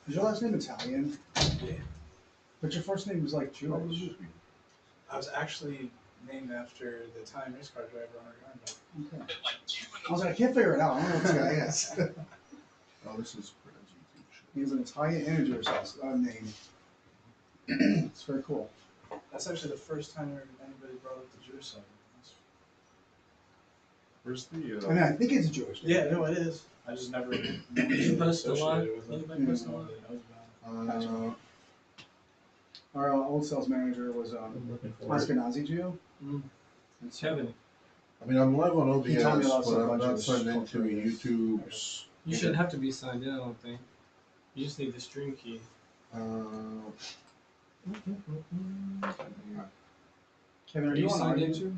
Is your last name Italian? Yeah. But your first name was like Jewish. I was actually named after the Italian race car driver on our Okay. I was like, I can't figure it out. I don't know what this guy is. Oh, this is Brad's YouTube show. He has an Italian and a Jewish name. It's very cool. That's actually the first time anybody brought up the Jewish side. Where's the? I mean, I think it's Jewish. Yeah, no, it is. I just never You post a lot? associated with it. Anybody post a lot? Our old sales manager was Ashkenazi Jew. Mm. And so- Kevin, I mean, I'm live on OBS, He told me about but some I'm not bunch of signed into corporations. YouTube's. you shouldn't have to be signed in, I don't think. You just need the stream key. Kevin, are Are you you on our signed in? YouTube?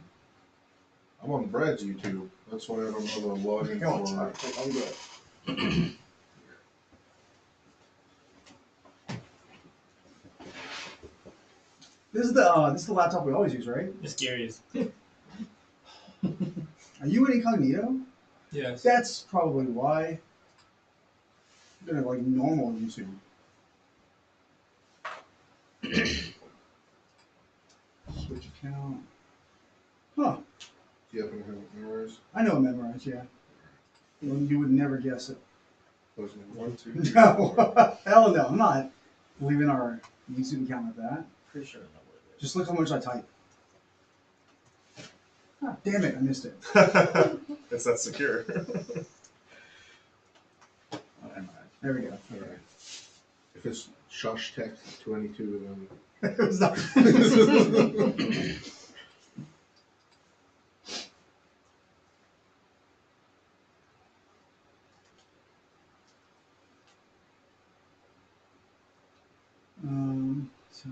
I'm on Brad's YouTube. That's why I don't know the login Go on, for. I'll do it. This is the laptop we always use, right? It's Gary's. Are you in incognito? Yes. That's probably why. You're like normal YouTube. Switch account. Huh. Do you happen to have it memorized? I know it memorized, yeah. You would never guess it. Those are 1, 2, 3, No. 4. Hell no, I'm not leaving our YouTube account like that. Pretty sure I know what it is. Just look how much I type. Ah, damn it, I missed it. It's that secure. There we go. All right. If it's Shush Tech 22, then. It was not. So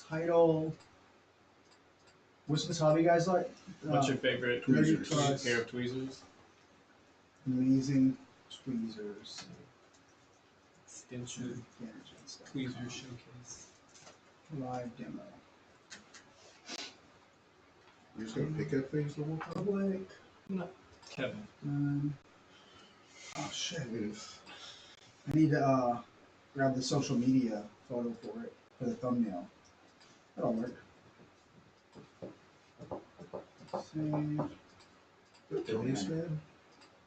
title. What's this hobby guys like? What's your favorite Tweezers. pair of tweezers? Amazing Tweezers. Extension tweezer showcase. Live demo. You're just gonna pick at things the whole time? Public. Kevin. Oh shit. Yes. I need to grab the social media photo for it, for the thumbnail. That'll work. Save. Is that Tony's fan?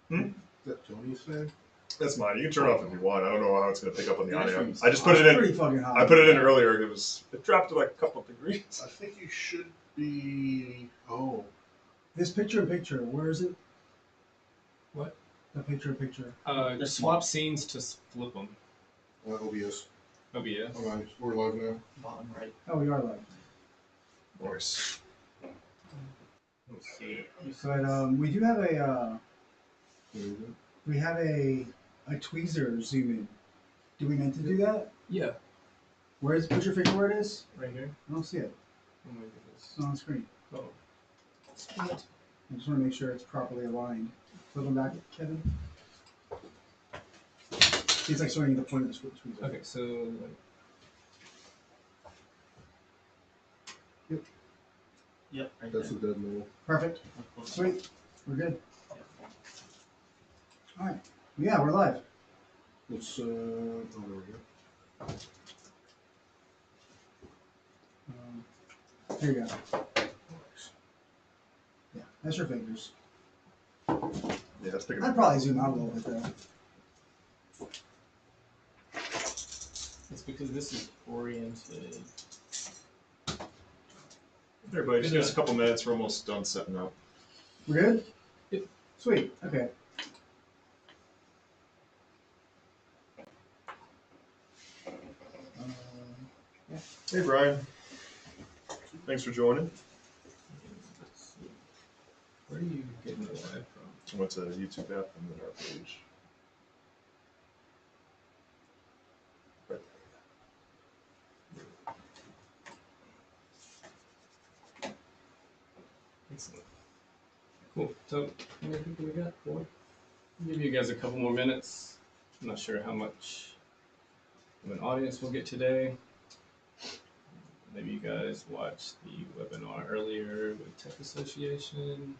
Hmm? Is that Tony's fan? That's mine. You can turn it off if you want. I don't know how it's going to pick up on the Yeah, audio. it's I just put it in. Pretty fucking hot. I put it in earlier. It dropped to like a couple of degrees. I think you should be. Oh. This picture in picture, where is it? What? The picture in picture. Swap scenes to flip them. OBS. OBS. Alright, we're live now. Bottom right. Oh, we are live. Nice. Let's see. But we do have a What is it? we have a tweezer zoom in. Do we meant to do that? Yeah, Where is picture picture where it is? right here. I don't see it. Oh my It's goodness. not on the screen. Oh. I just want to make sure it's properly aligned. Flip them back, Kevin. It's like showing you the point of the tweezer. Okay, so like, Yep. right That's a there. dead level. Perfect. Sweet. We're good. All right. Yeah, we're live. Let's, oh, there we go. Here you go. Yeah, that's your fingers. Yeah, that's picking I'd up. probably zoom out a little bit though. It's because this is oriented. Everybody, just give us a couple minutes. We're almost done setting up. We're good? Yep. Sweet. Okay. Hey, Brian. Thanks for joining. Let's see. Where are you getting the live from? I went to the YouTube app and then our page. Right. Excellent. Cool. So, how many people we got? 4? I'll give you guys a couple more minutes. I'm not sure how much of an audience we'll get today. Maybe you guys watched the webinar earlier with Tech Association.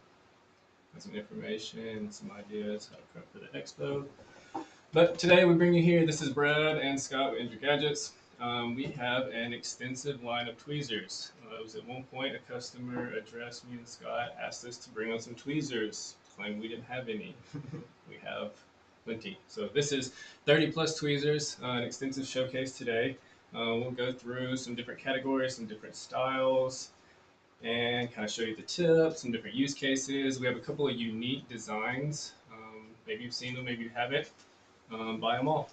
Got some information, some ideas how to prep for the Expo. But today we bring you here, this is Brad and Scott with Injured Gadgets. We have an extensive line of tweezers. It was at one point a customer addressed me and Scott, asked us to bring on some tweezers, claimed we didn't have any. We have plenty. So this is 30 plus tweezers, an extensive showcase today. We'll go through some different categories, some different styles, and kind of show you the tips, some different use cases. We have a couple of unique designs. Maybe you've seen them, maybe you haven't. Buy them all.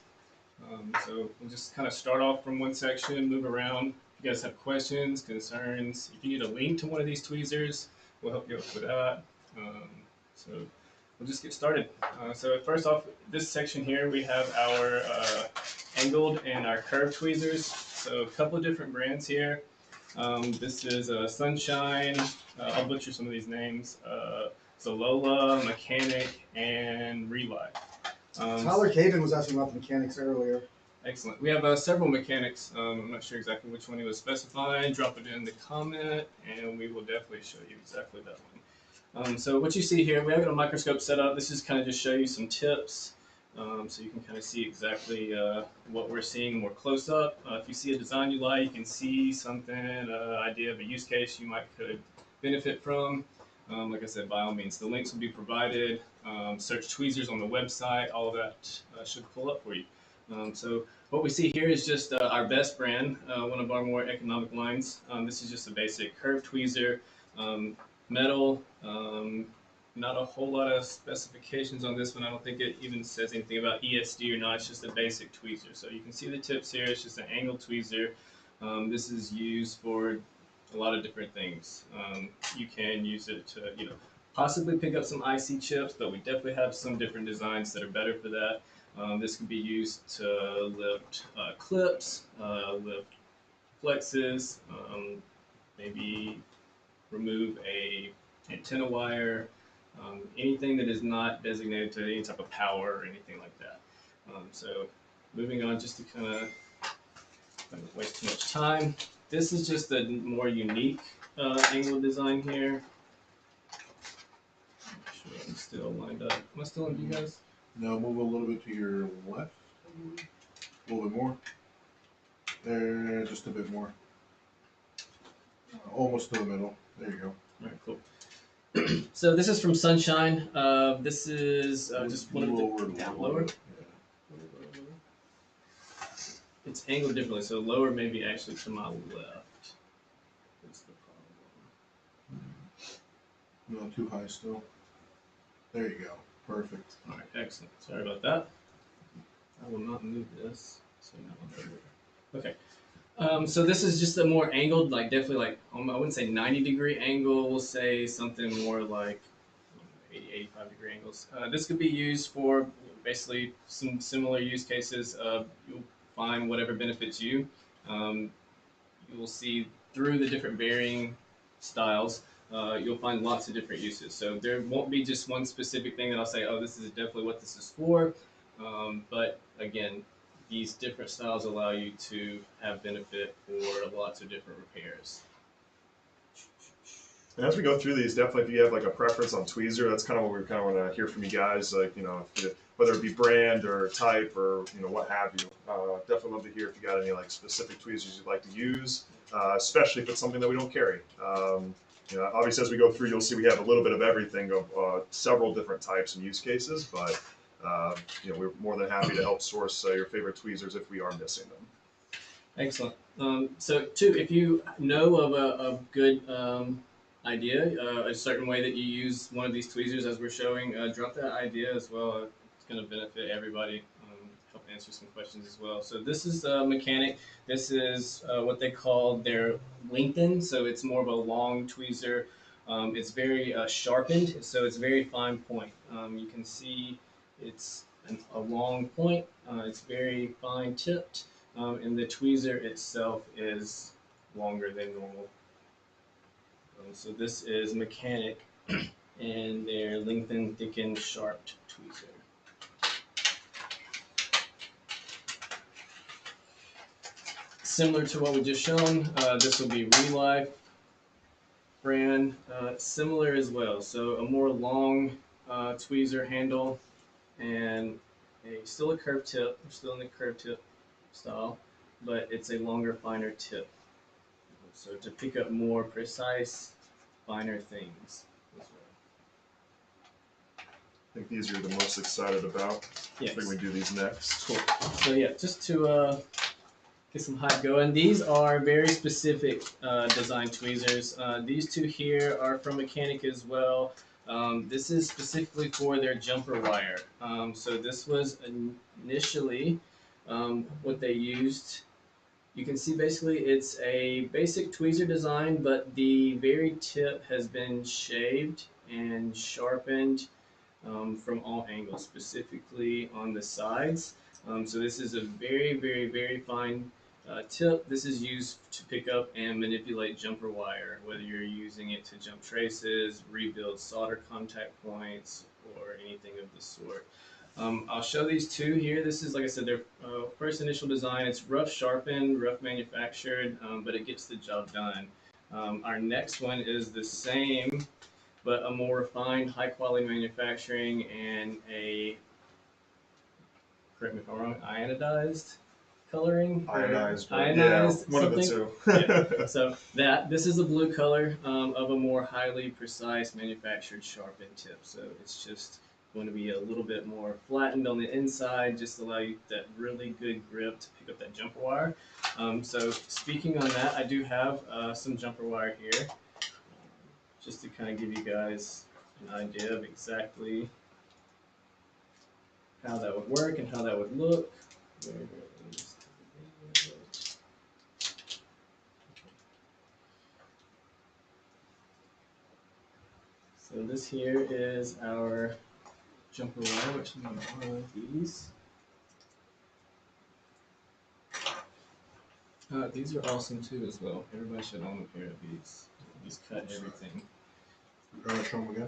So we'll just kind of start off from one section, move around. If you guys have questions, concerns, if you need a link to one of these tweezers, we'll help you out with that. So we'll just get started. So first off, this section here, we have our angled and our curved tweezers. So a couple of different brands here. This is Sunshine. I'll butcher some of these names. Zolola, Mechanic, and Relive. Tyler Caven was asking about the mechanics earlier. Excellent. We have several mechanics. I'm not sure exactly which one he was specifying. Drop it in the comment, and we will definitely show you exactly that one. So what you see here, we have a microscope set up. This is kind of just show you some tips, so you can kind of see exactly what we're seeing more close up. If you see a design you like, you can see something, idea of a use case you could benefit from. Like I said, by all means, the links will be provided. Search tweezers on the website. All of that should pull up for you. So what we see here is just our best brand, one of our more economic lines. This is just a basic curved tweezer, metal. Not a whole lot of specifications on this one. I don't think it even says anything about ESD or not. It's just a basic tweezer. So you can see the tips here. It's just an angled tweezer. This is used for a lot of different things. You can use it to, possibly pick up some IC chips, but we definitely have some different designs that are better for that. This can be used to lift clips, lift flexes, maybe remove a antenna wire, anything that is not designated to any type of power or anything like that. So moving on, just to kind of don't waste too much time. This is just a more unique angle design here. Make sure I'm still lined up. Am I still on you guys? Now move a little bit to your left. A little bit more. There, just a bit more. Almost to the middle. There you go. All right, cool. So this is from Sunshine. This is just one of the down lower. Yeah. It's angled differently, so lower maybe actually to my left. That's the problem. Not too high still. There you go. Perfect. All right, excellent. Sorry about that. I will not move this. So now okay. So this is just a more angled, like definitely like, I wouldn't say 90-degree angle. We'll say something more like 80, 85-degree angles. This could be used for basically some similar use cases. You'll find whatever benefits you. You will see through the different varying styles, you'll find lots of different uses. So there won't be just one specific thing that I'll say, oh, this is definitely what this is for. But again, these different styles allow you to have benefit for lots of different repairs. And as we go through these, definitely if you have like a preference on tweezer, that's kind of what we kind of want to hear from you guys. Like, whether it be brand or type or what have you. Definitely love to hear if you got any like specific tweezers you'd like to use, especially if it's something that we don't carry. Obviously as we go through, you'll see we have a little bit of everything of several different types and use cases, but we're more than happy to help source your favorite tweezers if we are missing them. Excellent. So too, if you know of a good idea, a certain way that you use one of these tweezers as we're showing, drop that idea as well. It's going to benefit everybody. Help answer some questions as well. So this is Mechanic. This is what they call their lengthened. So it's more of a long tweezer. It's very sharpened, so it's very fine point. You can see it's a long point. It's very fine tipped, and the tweezer itself is longer than normal. So this is Mechanic, and their lengthened, thickened, sharpened tweezer. Similar to what we just shown, this will be Relive brand, similar as well. So a more long tweezer handle, and still a curved tip. We're still in the curved tip style, but it's a longer, finer tip. So to pick up more precise, finer things as well. I think these are the most excited about. Yes. I think we do these next. Cool. So yeah, just to get some hype going. These are very specific design tweezers. These two here are from Mechanic as well. This is specifically for their jumper wire. So this was initially what they used. You can see basically it's a basic tweezer design, but the very tip has been shaved and sharpened from all angles, specifically on the sides. So this is a very, very, very fine tip. This is used to pick up and manipulate jumper wire, whether you're using it to jump traces, rebuild solder contact points, or anything of the sort. I'll show these two here. This is, like I said, their first initial design. It's rough sharpened, rough manufactured, but it gets the job done. Our next one is the same, but a more refined, high quality manufacturing and a, correct me if I'm wrong, iodized coloring? Ionized, but Ionized, yeah, one of the something? two. Yeah. So this is a blue color of a more highly precise manufactured sharpened tip. So it's just going to be a little bit more flattened on the inside, just allow you that really good grip to pick up that jumper wire. So speaking on that, I do have some jumper wire here, just to kind of give you guys an idea of exactly how that would work and how that would look. So this here is our jumper wire, which I'm going to borrow these. These are awesome too as well. Everybody should own a pair of these. These cut everything. Show them again.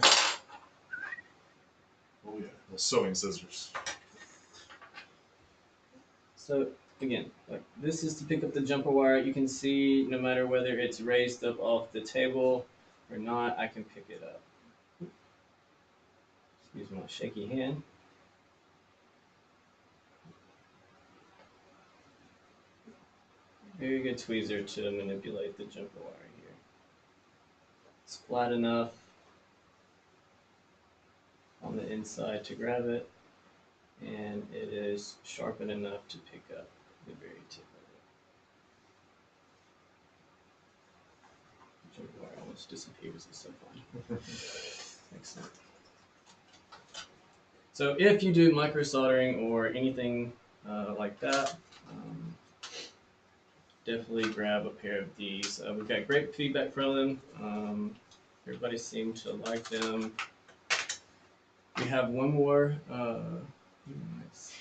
Oh yeah. The sewing scissors. So again, like this is to pick up the jumper wire. You can see no matter whether it's raised up off the table or not, I can pick it up. Excuse my shaky hand. Very good tweezer to manipulate the jumper wire here. It's flat enough on the inside to grab it, and it is sharpened enough to pick up the very tip of it. The jumper wire almost disappears, it's so fun. Excellent. So if you do micro soldering or anything like that, definitely grab a pair of these. We've got great feedback from them. Everybody seemed to like them. We have one more. Nice.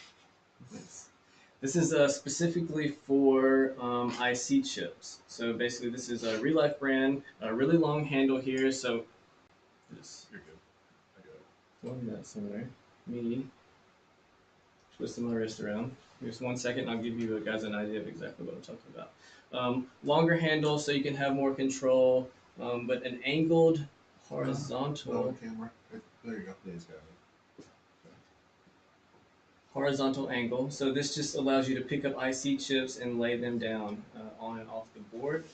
This is specifically for IC chips. So basically, this is a Real Life brand. A really long handle here. So this. You're good. I got it. One that somewhere. Me twisting my wrist around. Here's 1 second, and I'll give you guys an idea of exactly what I'm talking about. Longer handle so you can have more control, but an angled horizontal Camera. There you go. He's got it. horizontal angle. So this just allows you to pick up IC chips and lay them down on and off the board.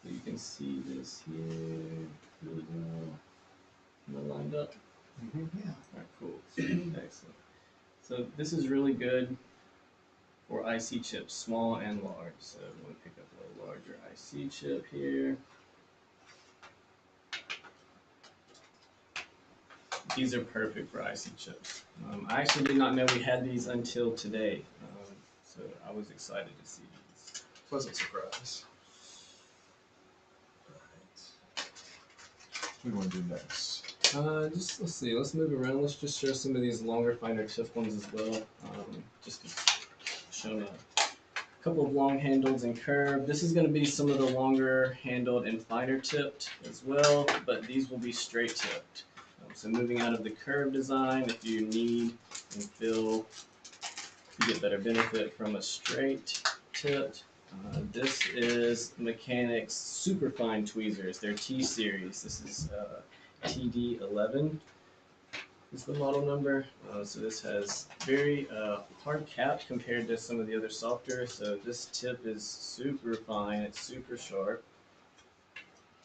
So you can see this here really well. Am I lined up? Yeah. Alright, cool. Excellent. So this is really good for IC chips, small and large. So I'm going to pick up a larger IC chip here. These are perfect for IC chips. I actually did not know we had these until today, so I was excited to see these. Pleasant surprise. What do you want to do next? Just let's see. Let's move around. Let's just show some of these longer, finer tip ones as well. Just showing a couple of long handled and curved. This is going to be some of the longer handled and finer tipped as well, but these will be straight tipped. So moving out of the curved design, if you need and feel you get better benefit from a straight tipped. This is Mechanic's super fine tweezers. They're T series. This is TD11. is the model number. So this has very hard cap compared to some of the other softer. So this tip is super fine. It's super sharp.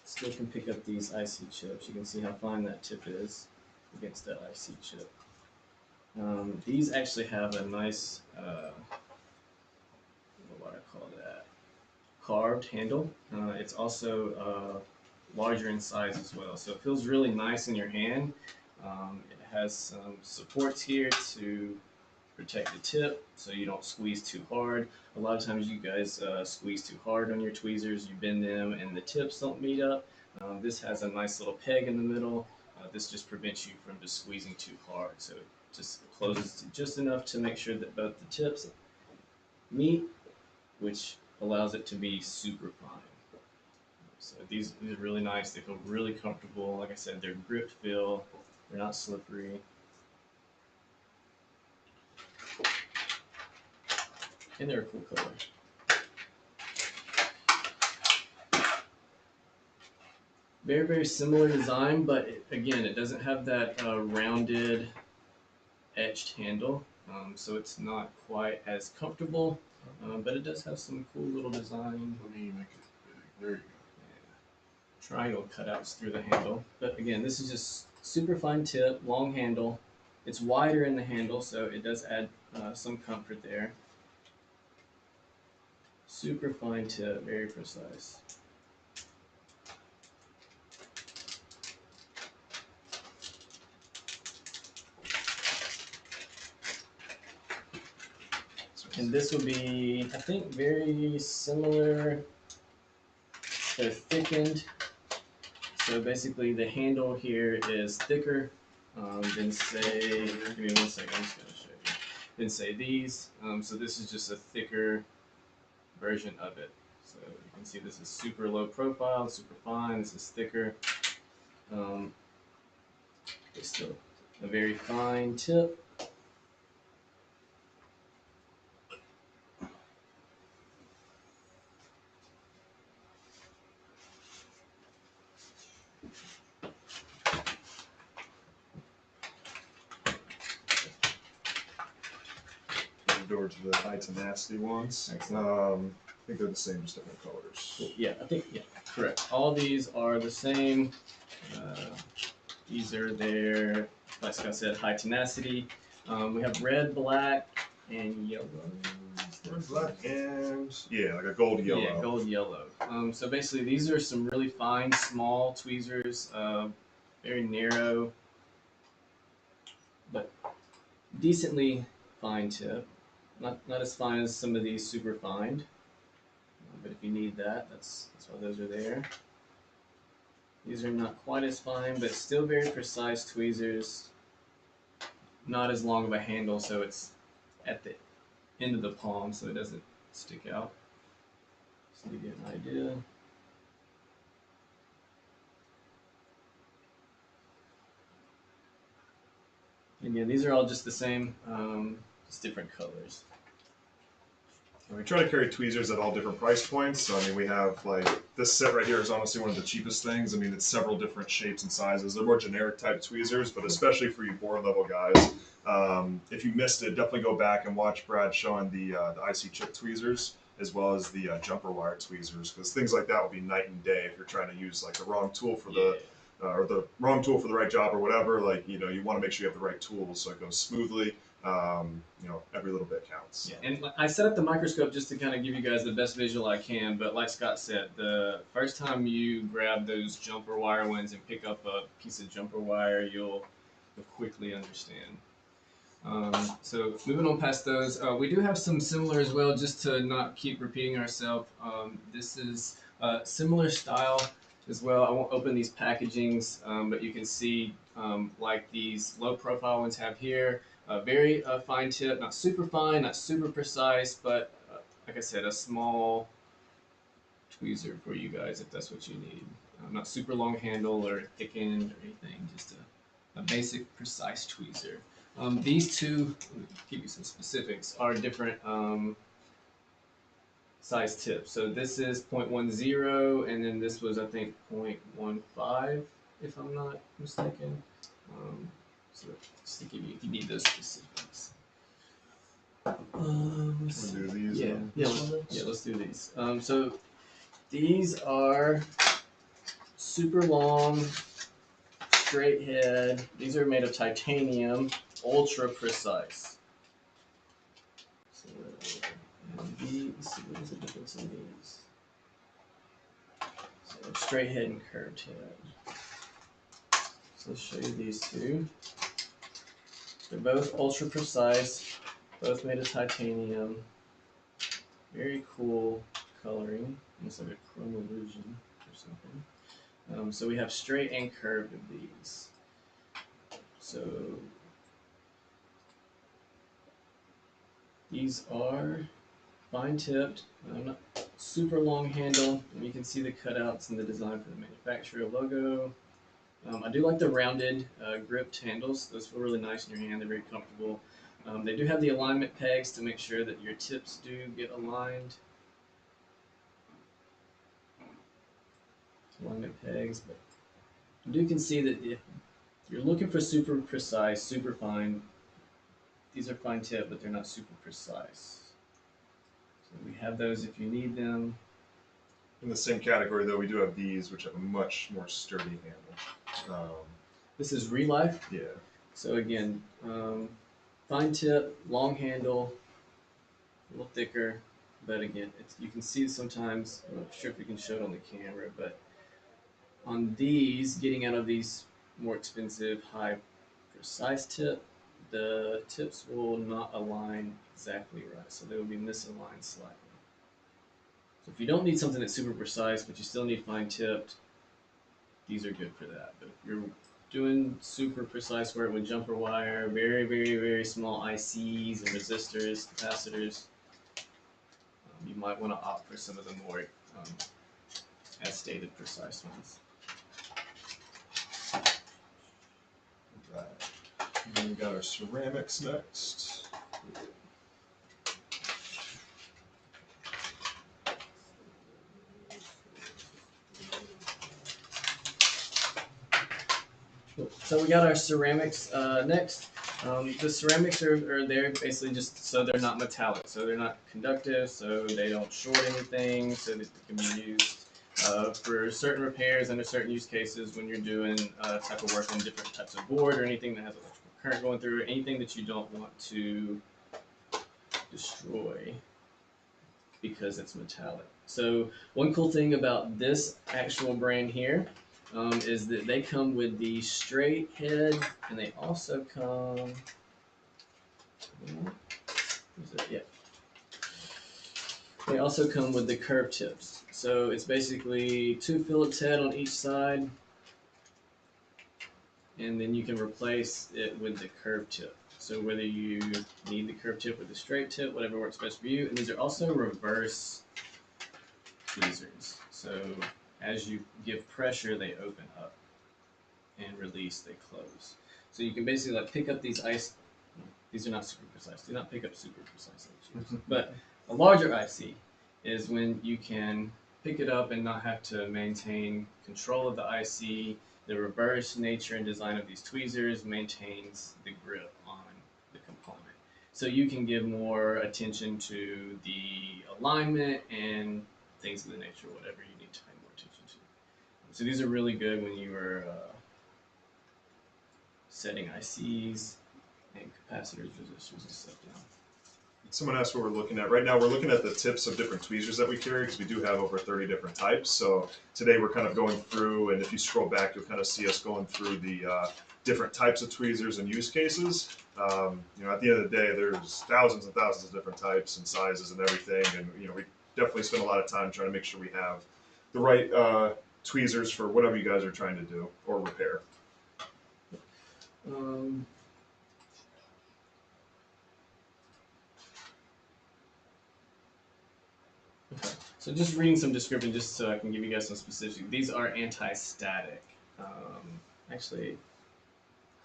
Still can pick up these IC chips. You can see how fine that tip is against that IC chip. These actually have a nice, what do I call that? Carved handle. It's also larger in size as well, so it feels really nice in your hand. It has some supports here to protect the tip so you don't squeeze too hard. A lot of times you guys squeeze too hard on your tweezers, you bend them and the tips don't meet up. This has a nice little peg in the middle. This just prevents you from just squeezing too hard, so it just closes just enough to make sure that both the tips meet, which allows it to be super fine. So these are really nice. They feel really comfortable. Like I said, they're grip feel. They're not slippery. And they're a cool color. Very, very similar design, but again, it doesn't have that rounded, etched handle. So it's not quite as comfortable, but it does have some cool little design. Let me make it big. There you go. Triangle cutouts through the handle. But again, this is just super fine tip, long handle. It's wider in the handle, so it does add some comfort there. Super fine tip, very precise. And this will be, I think, very similar. They're thickened. So basically the handle here is thicker than say, give me 1 second, I'm just going to show you. Than say these. So this is just a thicker version of it. So you can see this is super low profile, super fine, this is thicker. It's still a very fine tip. Over to the high-tenacity ones. I think they're the same, just different colors. Yeah, I think, yeah, correct. All these are the same. These are their, like Scott said, high-tenacity. We have red, black, and yellow. Red, black, and yeah, like a gold yellow. Yeah, gold yellow. So basically, these are some really fine, small tweezers, very narrow, but decently fine tip. Not as fine as some of these super fine, but if you need that, that's why those are there. These are not quite as fine, but still very precise tweezers. Not as long of a handle, so it's at the end of the palm, so it doesn't stick out. Just to give you an idea. Again, these are all just the same, just different colors. And we try to carry tweezers at all different price points. So I mean, we have like this set right here is honestly one of the cheapest things. I mean, it's several different shapes and sizes. They're more generic type tweezers, but especially for you board level guys, if you missed it, definitely go back and watch Brad showing the IC chip tweezers as well as the jumper wire tweezers, because things like that will be night and day if you're trying to use like the wrong tool for the or the wrong tool for the right job or whatever. Like, you know, you want to make sure you have the right tools so it goes smoothly. You know, every little bit counts. Yeah, and I set up the microscope just to kind of give you guys the best visual I can, but like Scott said, the first time you grab those jumper wire ones and pick up a piece of jumper wire, you'll quickly understand. So moving on past those, we do have some similar as well, just to not keep repeating ourselves. This is similar style as well. I won't open these packagings, but you can see like these low profile ones have here. Very fine tip, not super fine, not super precise, but like I said, a small tweezer for you guys if that's what you need. Not super long handle or thickened or anything, just a basic precise tweezer. These two, let me give you some specifics, are different size tips. So this is 0.10 and then this was I think 0.15 if I'm not mistaken. So just to give you, if you need those specifics. We'll do these. Yeah, let's do these. So these are super long, straight head. These are made of titanium, ultra precise. So, and these, what is the difference in these? So straight head and curved head. So let's show you these two. They're both ultra precise, both made of titanium. Very cool coloring, almost like a chrome illusion or something. So we have straight and curved of these. So these are fine tipped, not super long handle, and you can see the cutouts in the design for the manufacturer logo. I do like the rounded gripped handles. Those feel really nice in your hand. They're very comfortable. They do have the alignment pegs to make sure that your tips do get aligned. Alignment pegs, but you can see that if you're looking for super precise, super fine, these are fine tip, but they're not super precise. So we have those if you need them. In the same category, though, we do have these, which have a much more sturdy handle. This is Relife. Yeah. So again, fine tip, long handle, a little thicker, but again, you can see sometimes, I'm not sure if you can show it on the camera, but on these, getting out of these more expensive, high precise tip, the tips will not align exactly right, so they will be misaligned slightly. So if you don't need something that's super precise, but you still need fine tipped, these are good for that. But if you're doing super precise work with jumper wire, very, very, very small ICs and resistors, capacitors, you might want to opt for some of the more, as stated, precise ones. Right. And then we got our ceramics next. So we got our ceramics next. The ceramics are there basically just so they're not metallic, so they're not conductive, so they don't short anything, so that they can be used for certain repairs under certain use cases when you're doing type of work on different types of board or anything that has electrical current going through, anything that you don't want to destroy because it's metallic. So one cool thing about this actual brand here is that they come with the straight head, and they also come. They also come with the curved tips. So it's basically 2 Phillips head on each side, and then you can replace it with the curved tip. So whether you need the curved tip or the straight tip, whatever works best for you. And these are also reverse tweezers. So as you give pressure, they open up, and release, they close. So you can basically like pick up these ice. These are not super precise. Do not pick up super precise ICs. But a larger IC is when you can pick it up and not have to maintain control of the IC. The reverse nature and design of these tweezers maintains the grip on the component. So you can give more attention to the alignment and things of the nature, whatever you need to pay more attention to. So these are really good when you are setting ICs and capacitors, resistors, and stuff down. Someone asked what we're looking at. Right now we're looking at the tips of different tweezers that we carry because we do have over 30 different types. So today we're kind of going through, and if you scroll back, you'll kind of see us going through the different types of tweezers and use cases. You know, at the end of the day, there's thousands and thousands of different types and sizes and everything. And, you know, we definitely spend a lot of time trying to make sure we have the right tweezers for whatever you guys are trying to do or repair. Okay. So just reading some description, just so I can give you guys some specifics. These are anti-static. Actually,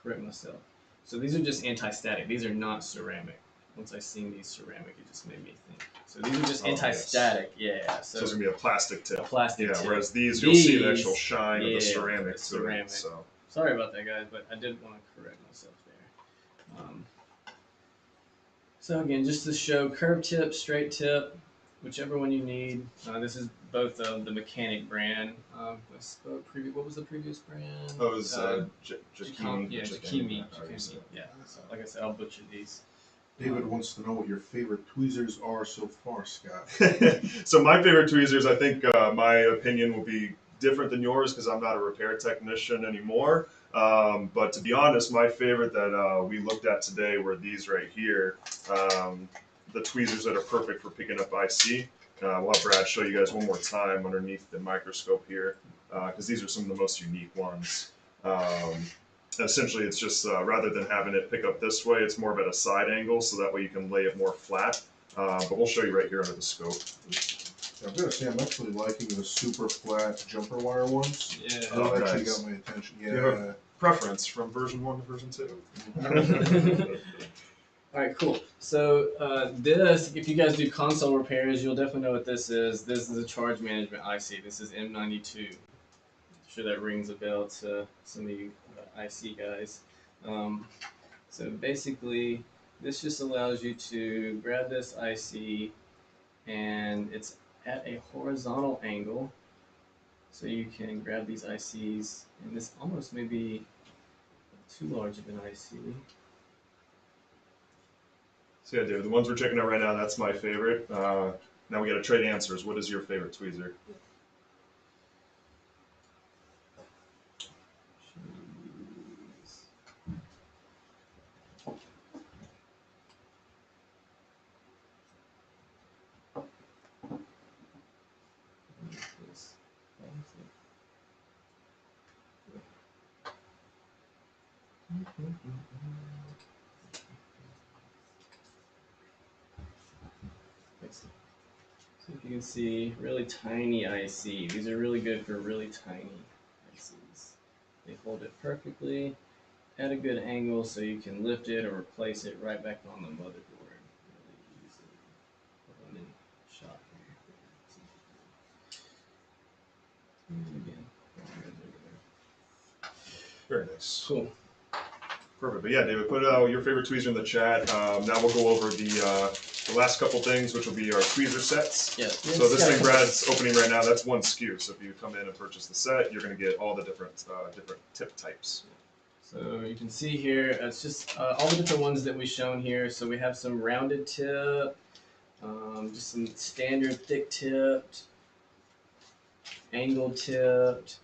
correct myself. So these are just anti-static. These are not ceramic. Once I seen these ceramic, it just made me think. So these are just anti-static. Yes. Yeah. So it's gonna be a plastic tip. A plastic tip. Whereas these, you'll see the actual shine of the ceramic. So Sorry about that, guys, but I did want to correct myself there. So again, just to show curved tip, straight tip, whichever one you need. This is both of the Mechanic brand. What was the previous brand? Oh, it was Jakimi. Yeah, Jakimi. Yeah. So, like I said, I'll butcher these. David wants to know what your favorite tweezers are so far, Scott. So my favorite tweezers, I think my opinion will be different than yours because I'm not a repair technician anymore. But to be honest, my favorite that we looked at today were these right here, the tweezers that are perfect for picking up IC. We'll have Brad show you guys one more time underneath the microscope here, because these are some of the most unique ones. Essentially, it's just rather than having it pick up this way, it's more of at a side angle, so that way you can lay it more flat. But we'll show you right here under the scope. I'm gonna say I'm actually liking the super flat jumper wire ones. Yeah. That actually nice. got my attention. You have preference from version 1 to version 2? All right, cool. So this, if you guys do console repairs, you'll definitely know what this is. This is a charge management IC. This is M92. I'm sure that rings a bell to some of you IC guys. So basically, this just allows you to grab this IC, and it's at a horizontal angle. So you can grab these ICs, and this almost may be too large of an IC. So yeah, David, the ones we're checking out right now, that's my favorite. Now we got to trade answers. What is your favorite tweezer? So if you can see, really tiny IC. These are really good for really tiny ICs. They hold it perfectly at a good angle, so you can lift it or replace it right back on the motherboard really easily. Put them in shot here. And again, Very nice. cool. Perfect. But yeah, David, put your favorite tweezer in the chat. Now we'll go over the last couple things, which will be our tweezer sets. Yeah. So this thing Brad's opening right now, that's one SKU. So if you come in and purchase the set, you're going to get all the different tip types. So you can see here, it's just all the different ones that we've shown here. So we have some rounded tip, just some standard thick tipped, angled tipped,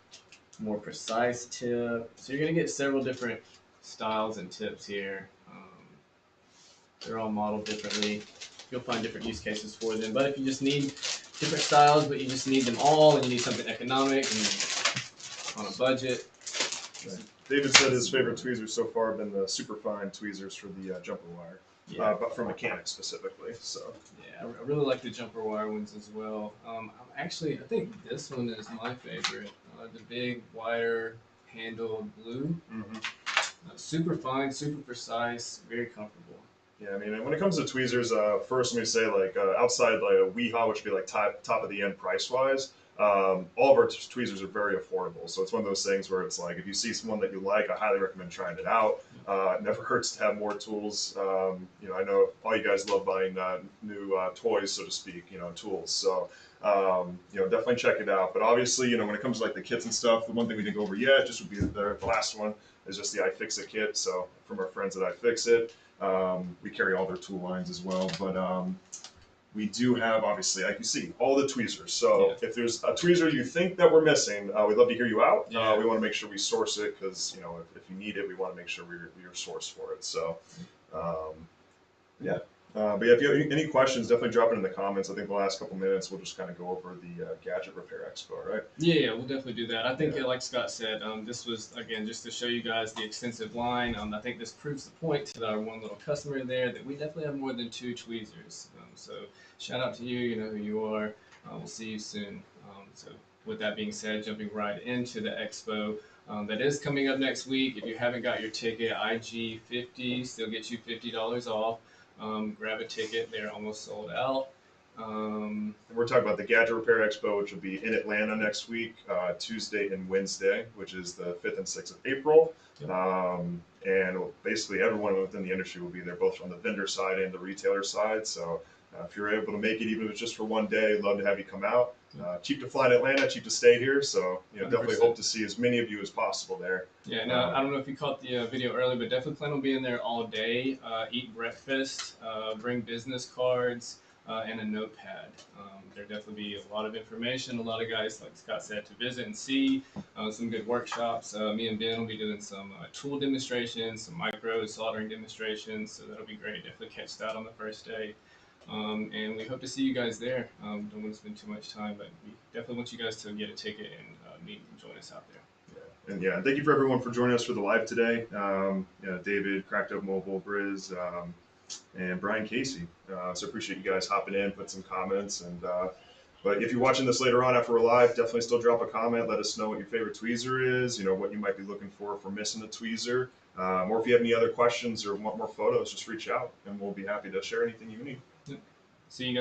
more precise tip. So you're going to get several different styles and tips here. They're all modeled differently. You'll find different use cases for them. But if you just need different styles, but you just need them all, and you need something economic and on a budget. Right. David said his favorite tweezers so far have been the super fine tweezers for the jumper wire, but for mechanics specifically. So yeah, I really like the jumper wire ones as well. I think this one is my favorite. The big wire handled blue. Mm-hmm. Super fine, super precise, very comfortable. Yeah, I mean, when it comes to tweezers, first let me say, like, outside like a WeHa, which would be like top of the end price wise, all of our tweezers are very affordable. So it's one of those things where it's like, if you see someone that you like, I highly recommend trying it out. It never hurts to have more tools. I know all you guys love buying new toys, so to speak, tools. So definitely check it out. But obviously, when it comes to like the kits and stuff, the one thing we didn't go over yet just would be the last one is just the iFixit kit. So from our friends at iFixit. We carry all their tool lines as well, but we do have, obviously, like you see, all the tweezers. So if there's a tweezer you think that we're missing, we'd love to hear you out. Yeah. We want to make sure we source it because, if you need it, we want to make sure we're source for it. So, but yeah, if you have any questions, definitely drop it in the comments. I think the last couple minutes, we'll just kind of go over the Gadget Repair Expo, right? Yeah, we'll definitely do that. I think, like Scott said, this was, again, just to show you guys the extensive line. I think this proves the point to our one little customer there that we definitely have more than 2 tweezers. So shout out to you, you know who you are. We'll see you soon. So with that being said, jumping right into the Expo. That is coming up next week. If you haven't got your ticket, IG50 still gets you $50 off. Grab a ticket. They're almost sold out. And we're talking about the Gadget Repair Expo, which will be in Atlanta next week, Tuesday and Wednesday, which is the 5th and 6th of April. And basically everyone within the industry will be there, both from the vendor side and the retailer side. So if you're able to make it, even if it's just for one day, love to have you come out. Cheap to fly in Atlanta, cheap to stay here. So definitely 100%. hope to see as many of you as possible there. Yeah, no, I don't know if you caught the video earlier, but definitely plan on being there all day. Eat breakfast, bring business cards, and a notepad. There'll definitely be a lot of information, a lot of guys, like Scott said, to visit and see, some good workshops. Me and Ben will be doing some tool demonstrations, some micro soldering demonstrations, so that'll be great. Definitely catch that on the first day. And we hope to see you guys there. Don't want to spend too much time, but we definitely want you guys to get a ticket and meet and join us out there. And thank you for everyone for joining us for the live today. David, Cracked Up Mobile, Briz, and Brian Casey. So appreciate you guys hopping in, put some comments. And but if you're watching this later on after we're live, definitely still drop a comment. Let us know what your favorite tweezer is. What you might be looking for missing a tweezer. Or if you have any other questions or want more photos, just reach out and we'll be happy to share anything you need. See you guys.